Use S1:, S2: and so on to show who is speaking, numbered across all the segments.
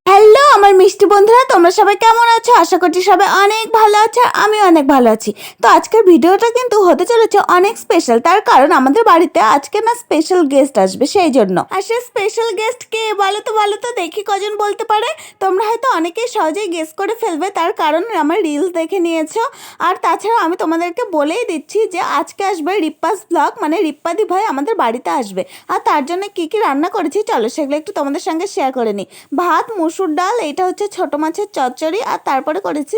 S1: Hello আমার মিষ্টি বন্ধুরা, তোমরা সবাই কেমন আছো? আশা করছি সবাই অনেক ভালো আছে, আমি অনেক ভালো আছি। তো আজকের ভিডিওটা কিন্তু হতে চলেছে অনেক স্পেশাল, তার কারণ আমাদের বাড়িতে আজকে না স্পেশাল গেস্ট আসবে, সেই জন্য। আর সে স্পেশাল গেস্ট কে বলো তো দেখি কজন বলতে পারে। তোমরা হয়তো অনেকেই সহজেই গেস করে ফেলবে, তার কারণ আমার রিলস দেখে নিয়েছো। আর তাছাড়া আমি তোমাদেরকে বলেই দিচ্ছি যে আজকে আসবে রিপ্পাস ব্লগ, মানে রিপ্পাদি ভাই আমাদের বাড়িতে আসবে। আর তার জন্য কি কি রান্না করেছি চলো সেগুলো একটু তোমাদের সঙ্গে শেয়ার করে নিই। ভাত, মুসুর ডাল, এটা হচ্ছে ছোট মাছের চচ্চড়ি, আর তারপরে করেছি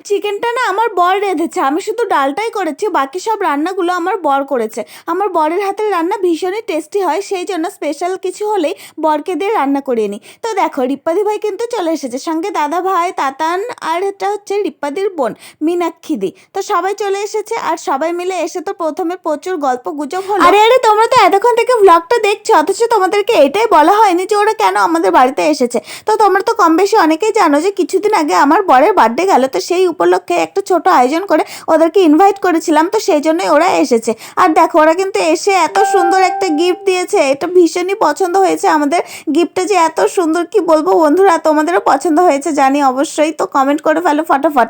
S1: চিকেনটা না আমার বর রেঁধেছে, আমি শুধু ডালটাই করেছি, বাকি সব রান্নাগুলো আমার বর করেছে। আমার বরের হাতের রান্না ভীষণই টেস্টি হয়, সেই জন্য স্পেশাল কিছু হলেই বরকে দিয়ে রান্না করিয়ে নিই। তো দেখো রিপ্পাদি ভাই কিন্তু চলে এসেছে, সঙ্গে দাদা ভাই তাতান, আর এটা হচ্ছে রিপ্পাদির বোন মীনাক্ষীদি। তো সবাই চলে এসেছে, আর সবাই মিলে এসে তো প্রথমে প্রচুর গল্প গুজব হলো। আরে তোমরা তো এতক্ষণ থেকে ব্লগটা দেখছো, অথচ তোমাদেরকে এটাই বলা হয়নি যে ওরা কেন আমাদের বাড়িতে এসেছে। তো তোমরা তো কম বেশি অনেকেই জানো যে কিছুদিন আগে আমার বরের বার্থডে গেল, তো সেই উপলক্ষে একটা ছোট আয়োজন করে ওদেরকে ইনভাইট করেছিলাম, তো সেই জন্যই ওরা এসেছে। আর দেখো ওরা কিন্তু এসে এত সুন্দর একটা গিফট দিয়েছে, এটা ভীষণই পছন্দ হয়েছে আমাদের। গিফটটা যে এত সুন্দর কি বলবো বন্ধুরা, তোমাদেরও পছন্দ হয়েছে জানি, অবশ্যই তো কমেন্ট করে ফেলো ফটাফট।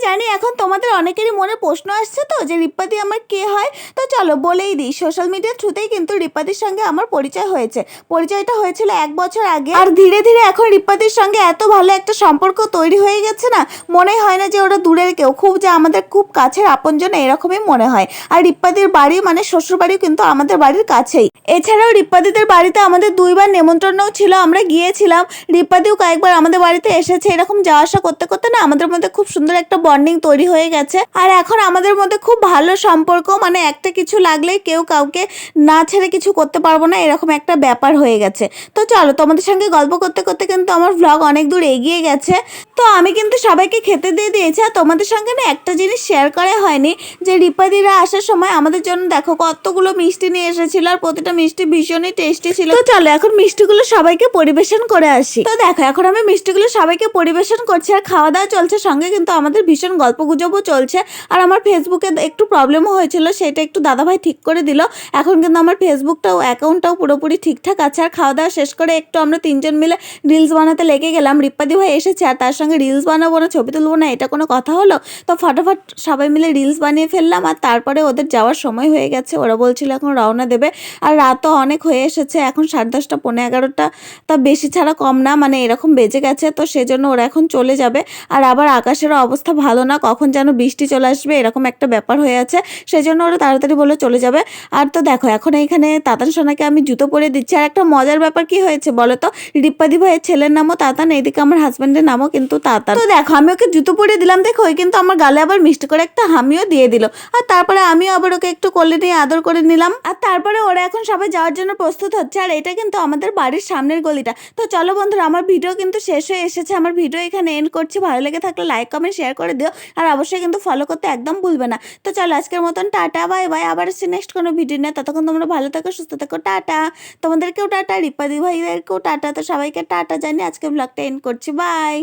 S1: জানি এখন তোমাদের অনেকেরই মনে প্রশ্ন আসছে তো যে রিপ্পাদি আমার কে হয়। তো চলো বলেই দিই, সোশ্যাল মিডিয়ার থ্রুতেই কিন্তু রিপ্পাদির সঙ্গে আমার পরিচয় হয়েছে। পরিচয়টা হয়েছিল 1 বছর আগে, আর ধীরে ধীরে এখন রিপ্পাদির সঙ্গে এত ভালো একটা সম্পর্ক তৈরি হয়ে গেছে না, মনে হয় না যে ওরা দূরের কেউ, খুব যে আমাদের খুব কাছের আপনজন এরকমই মনে হয়। আর রিপ্পাদির বাড়ি মানে শ্বশুর বাড়িও কিন্তু আমাদের বাড়ির কাছেই। এছাড়াও রিপ্পাদিদের বাড়িতে আমাদের 2বার নেমন্ত্রণও ছিল, আমরা গিয়েছিলাম। রিপ্পাদিও কয়েকবার আমাদের বাড়িতে এসেছে, এরকম যাওয়া আসা করতে করতে না আমাদের মধ্যে খুব সুন্দর একটা বন্ডিং তৈরি হয়ে গেছে। আর এখন আমাদের মধ্যে খুব ভালো সম্পর্ক, মানে একটা কিছু লাগলেই কেউ কাউকে না ছেড়ে কিছু করতে পারবো না, এরকম একটা ব্যাপার হয়ে গেছে। তো চলো তোমাদের সঙ্গে গল্প করতে করতে কিন্তু আমার ভ্লগ অনেক দূর এগিয়ে গেছে। তো আমি কিন্তু সবাইকে খেতে দিয়ে দিয়েছি, আর তোমাদের সঙ্গে না একটা জিনিস শেয়ার করা হয়নি, যে রিপ্পাদিরা আসার সময় আমাদের জন্য দেখো কতগুলো মিষ্টি নিয়ে এসেছিল, আর প্রতিটা মিষ্টি ভীষণই টেস্টি ছিল। তো চলো এখন মিষ্টিগুলো সবাইকে পরিবেশন করে আসি। তো দেখো এখন আমি মিষ্টিগুলো সবাইকে পরিবেশন করছি, আর খাওয়া দাওয়া চলছে, সঙ্গে কিন্তু আমাদের ভীষণ গল্প গুজবও চলছে। আর আমার ফেসবুকে একটু প্রবলেমও হয়েছিল, সেটা একটু দাদাভাই ঠিক করে দিল। এখন কিন্তু আমার ফেসবুকটাও অ্যাকাউন্টটাও পুরোপুরি ঠিকঠাক আছে। আর খাওয়া দাওয়া শেষ করে একটু আমরা 3জন মিলে রিলস বানাতে লেগে গেলাম। রিপ্পাদি ভাই এসেছে, আর তার সঙ্গে রিলস বানাবো না ছবি তুলবো না, এটা কোনো কথা হলো? তো ফটাফট সবাই মিলে রিলস বানিয়ে ফেললাম। আর তারপরে ওদের যাওয়ার সময় হয়ে গেছে, ওরা বলছিল এখন রওনা দেবে। আর রাতও অনেক হয়ে এসেছে, এখন 10:30 পৌনে 11টা, তা বেশি ছাড়া কম না, মানে এরকম বেজে গেছে। তো সেজন্য ওরা এখন চলে যাবে। আর আবার আকাশেরও অবস্থা ভালো না, কখন যেন বৃষ্টি চলে আসবে এরকম একটা ব্যাপার হয়ে আছে, সেজন্য ওরা তাড়াতাড়ি বলে চলে যাবে। আর তো দেখো এখন এইখানে তাতান সোনাকে আমি জুতো পরে দিচ্ছি। আর একটা মজার ব্যাপার কি হয়েছে বলো তো, রিপ্পাদি ভাইয়ের ছেলের নামও তাতান, এইদিকে আমার হাজবেন্ডের নামও কিন্তু তাতান। তো দেখো আমি ওকে জুতো পরে দিলাম, দেখো ওই কিন্তু আমার গালে আবার মিষ্টি করে একটা হামিও দিয়ে দিল। আর তারপরে আমিও আবার ওকে একটু কোলে নিয়ে আদর করে নিলাম। আর তারপরে ওরা এখন সবাই যাওয়ার জন্য প্রস্তুত হচ্ছে, আর এটা কিন্তু আমাদের বাড়ির সামনের গলিটা। তো চলো বন্ধুরা, আমার ভিডিও কিন্তু শেষ হয়ে এসেছে, আমার ভিডিও এখানে এন্ড করছি। ভালো লেগে থাকলে লাইক কমেন্ট শেয়ার করে দিও, আর অবশ্যই কিন্তু ফলো করতে একদম ভুলবে না। তো চলো আজকের মতন টাটা বাই বাই, আবার আসছি নেক্সট কোনো ভিডিও নিয়ে। ততক্ষণ তোমরা ভালো থাকো, সুস্থ থাকো, টাটা। তোমাদেরকেও টাটা, রিপ্পাদি ভাইদেরকেও টাটা। তো সবাইকে টাটা জানিয়ে আজকে ব্লগটা এন্ড করছি, বাই।